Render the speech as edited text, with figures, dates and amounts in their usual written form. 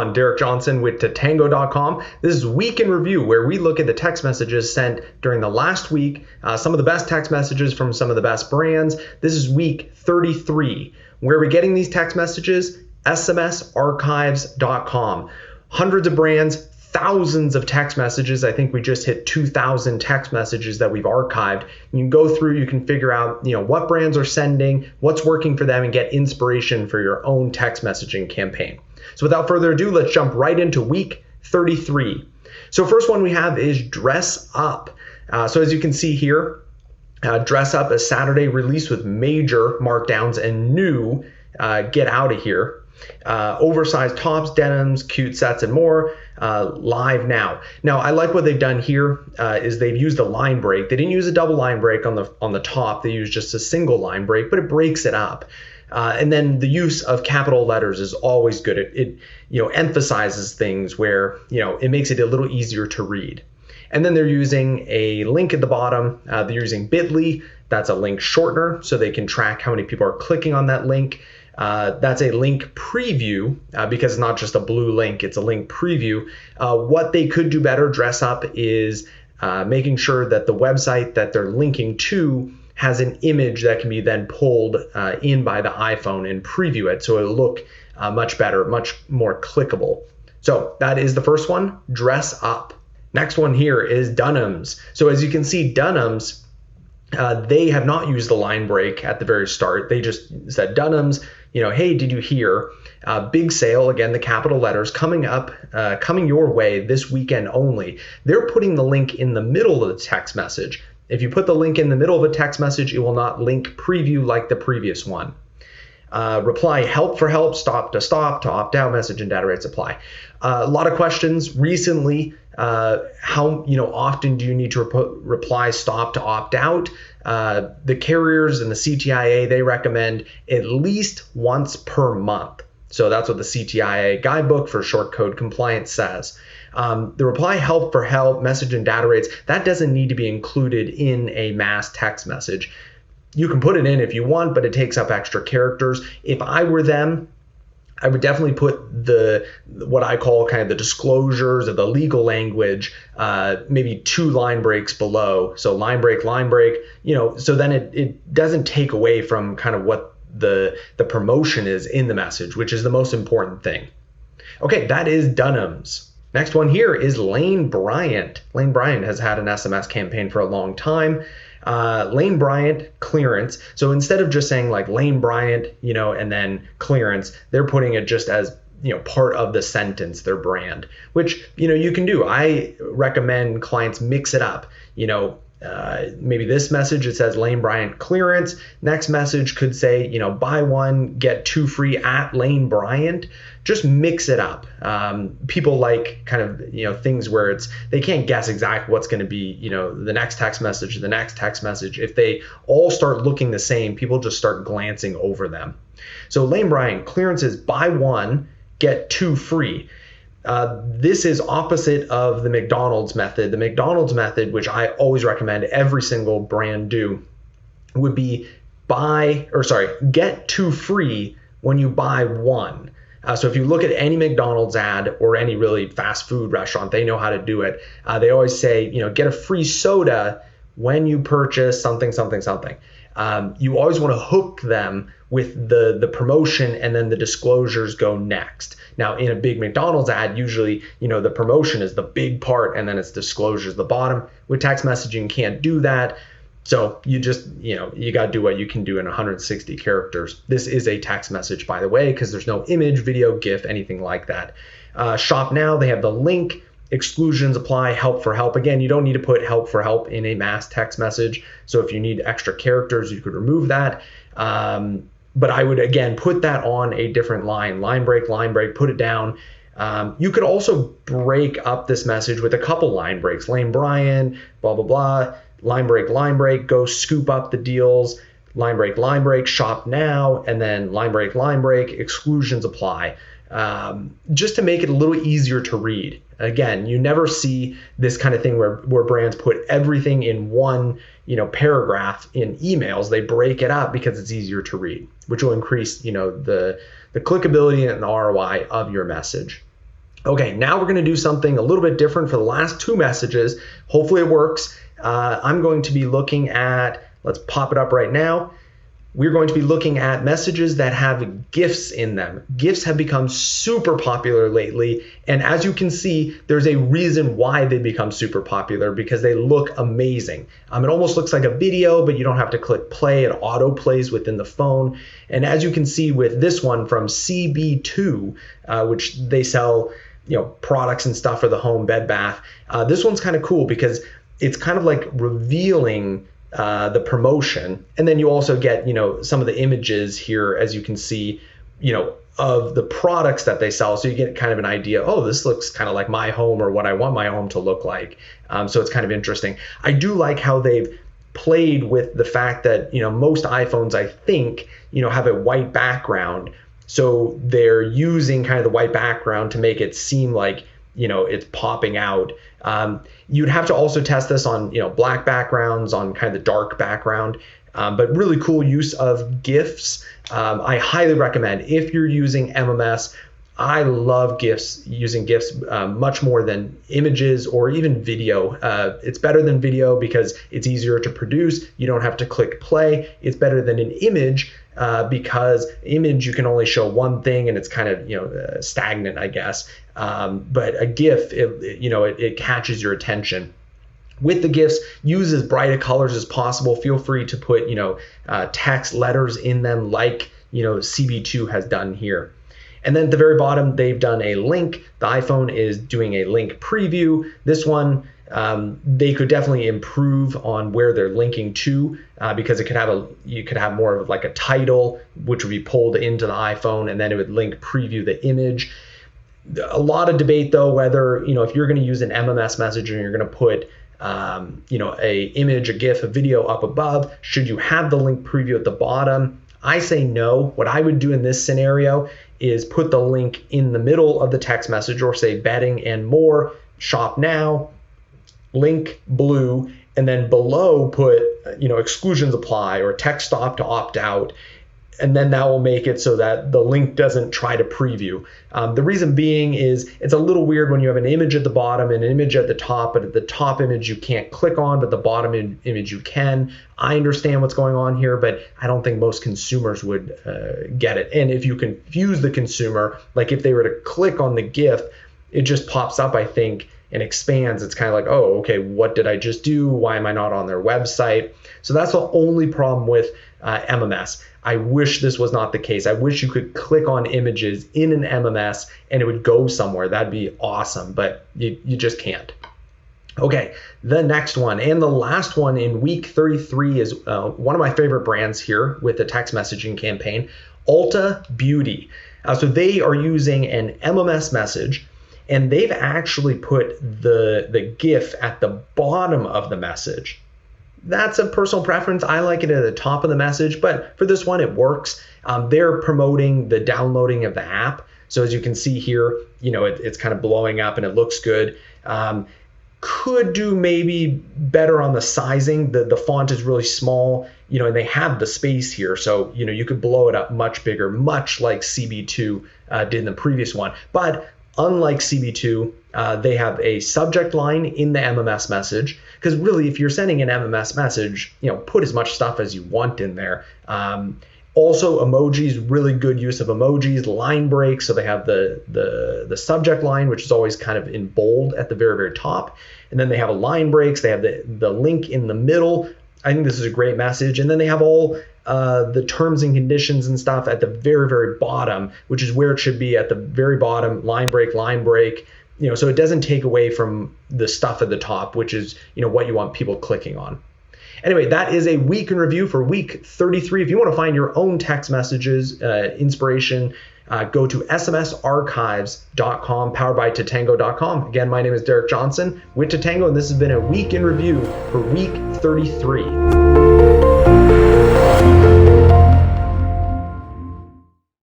everyone, Derek Johnson with Tatango.com. This is Week in Review, where we look at the text messages sent during the last week, some of the best text messages from some of the best brands. This is week 33. Where are we getting these text messages? SMSarchives.com. Hundreds of brands, thousands of text messages. I think we just hit 2,000 text messages that we've archived. You can go through, you can figure out, what brands are sending, what's working for them, and get inspiration for your own text messaging campaign. So without further ado, let's jump right into week 33. So first one we have is Dress Up. So as you can see here, Dress Up, a Saturday release with major markdowns and new Get Out of Here. Oversized tops, denims, cute sets, and more, live now. Now, I like what they've done here is they've used a line break. They didn't use a double line break on the top. They used just a single line break, but it breaks it up. And then the use of capital letters is always good. It emphasizes things where it makes it a little easier to read. And then they're using a link at the bottom. They're using bit.ly. That's a link shortener, so they can track how many people are clicking on that link. That's a link preview because it's not just a blue link, it's a link preview. What they could do better, Dress Up, is making sure that the website that they're linking to has an image that can be then pulled in by the iPhone and preview it so it'll look much better, much more clickable. So that is the first one, Dress Up. Next one here is Dunham's. So as you can see, Dunham's, they have not used the line break at the very start. They just said, Dunham's, hey, did you hear? Big sale, again, the capital letters, coming up, coming your way this weekend only. They're putting the link in the middle of the text message. If you put the link in the middle of a text message, it will not link preview like the previous one. Reply help for help, stop, to opt out, message and data rates apply. A lot of questions recently. How often do you need to reply stop to opt out? The carriers and the CTIA, they recommend at least once per month. So that's what the CTIA guidebook for short code compliance says. The reply help for help, message and data rates, that doesn't need to be included in a mass text message. You can put it in if you want, but it takes up extra characters. If I were them, I would definitely put what I call kind of the disclosures of the legal language, maybe 2 line breaks below. So line break, so then it doesn't take away from kind of what the promotion is in the message, which is the most important thing. Okay, that is Dunham's. Next one here is Lane Bryant. Lane Bryant has had an SMS campaign for a long time. Lane Bryant clearance. So instead of just saying like Lane Bryant, and then clearance, they're putting it just as, part of the sentence, their brand, which, you can do. I recommend clients mix it up. Maybe this message, it says Lane Bryant clearance. Next message could say, buy one, get 2 free at Lane Bryant. Just mix it up. People like kind of, things where they can't guess exactly what's going to be, the next text message, the next text message. If they all start looking the same, people just start glancing over them. So Lane Bryant clearance is buy one, get 2 free. This is opposite of the McDonald's method. The McDonald's method, which I always recommend every single brand do, would be get 2 free when you buy one. So if you look at any McDonald's ad or any really fast food restaurant, they know how to do it. They always say, get a free soda when you purchase something. You always want to hook them with the promotion, and then the disclosures go next. Now, in a big McDonald's ad, usually, the promotion is the big part, and then it's disclosures the bottom. With text messaging, you can't do that. So you just, you got to do what you can do in 160 characters. This is a text message, by the way, because there's no image, video, GIF, anything like that. Shop now, they have the link. Exclusions apply, help for help. Again, you don't need to put help for help in a mass text message. So if you need extra characters, you could remove that. But I would, again, put that on a different line. Line break, put it down. You could also break up this message with a couple line breaks. Lane Bryant, blah, blah, blah. Line break, go scoop up the deals. Line break, shop now. And then line break, exclusions apply. Just to make it a little easier to read. Again, you never see this kind of thing where brands put everything in one, paragraph in emails. They break it up because it's easier to read, which will increase, the clickability and the ROI of your message. Okay, now we're going to do something a little bit different for the last two messages. Hopefully it works. I'm going to be looking at, let's pop it up right now. We're going to be looking at messages that have GIFs in them. GIFs have become super popular lately, and as you can see, there's a reason why they become super popular, because they look amazing. It almost looks like a video, but you don't have to click play. It auto plays within the phone. And as you can see with this one from CB2, which they sell products and stuff for the home, bed, bath. This one's kind of cool because it's kind of like revealing the promotion, and then you also get some of the images here, as you can see, of the products that they sell, so you get kind of an idea. Oh, this looks kind of like my home, or what I want my home to look like. So it's kind of interesting. I do like how they've played with the fact that most iPhones, I think, have a white background, so they're using kind of the white background to make it seem like it's popping out. You'd have to also test this on black backgrounds, on kind of the dark background, but really cool use of GIFs. I highly recommend if you're using MMS. I love GIFs, using GIFs much more than images or even video. It's better than video because it's easier to produce. You don't have to click play. It's better than an image because image you can only show one thing and it's kind of stagnant, I guess. But a GIF, it catches your attention. With the GIFs, use as bright of colors as possible. Feel free to put text, letters in them, like CB2 has done here. And then at the very bottom, they've done a link. The iPhone is doing a link preview. This one, they could definitely improve on where they're linking to, because you could have more of like a title, which would be pulled into the iPhone, and then it would link preview the image. A lot of debate though, whether if you're going to use an MMS message and you're going to put a image, a GIF, a video up above, should you have the link preview at the bottom? I say no. What I would do in this scenario is put the link in the middle of the text message, or say bedding and more, shop now, link blue, and then below put exclusions apply or text stop to opt out. And then that will make it so that the link doesn't try to preview. The reason being is it's a little weird when you have an image at the bottom and an image at the top, but at the top image you can't click on, but the bottom image you can. I understand what's going on here, but I don't think most consumers would get it. And if you confuse the consumer, like if they were to click on the GIF, it just pops up, I think, and expands. It's kind of like, oh, okay, what did I just do? Why am I not on their website? So that's the only problem with MMS. I wish this was not the case. I wish you could click on images in an MMS and it would go somewhere. That'd be awesome, but you just can't. Okay, the next one and the last one in week 33 is one of my favorite brands here with the text messaging campaign, Ulta Beauty. So they are using an MMS message, and they've actually put the GIF at the bottom of the message. That's a personal preference. I like it at the top of the message, but for this one, it works. They're promoting the downloading of the app. So as you can see here, it's kind of blowing up and it looks good. Could do maybe better on the sizing. The font is really small, and they have the space here. So, you could blow it up much bigger, much like CB2 did in the previous one. But unlike CB2, they have a subject line in the MMS message, because really, if you're sending an MMS message, put as much stuff as you want in there. Also, emojis, really good use of emojis, line breaks. So they have the subject line, which is always kind of in bold at the very, very top. And then they have a line breaks. They have the link in the middle. I think this is a great message. And then they have all the terms and conditions and stuff at the very, very bottom, which is where it should be, at the very bottom, line break, so it doesn't take away from the stuff at the top, which is, what you want people clicking on. Anyway, that is a week in review for week 33. If you want to find your own text messages, inspiration, go to smsarchives.com, powered by Tatango.com. Again, my name is Derek Johnson with Tatango, and this has been a week in review for week 33.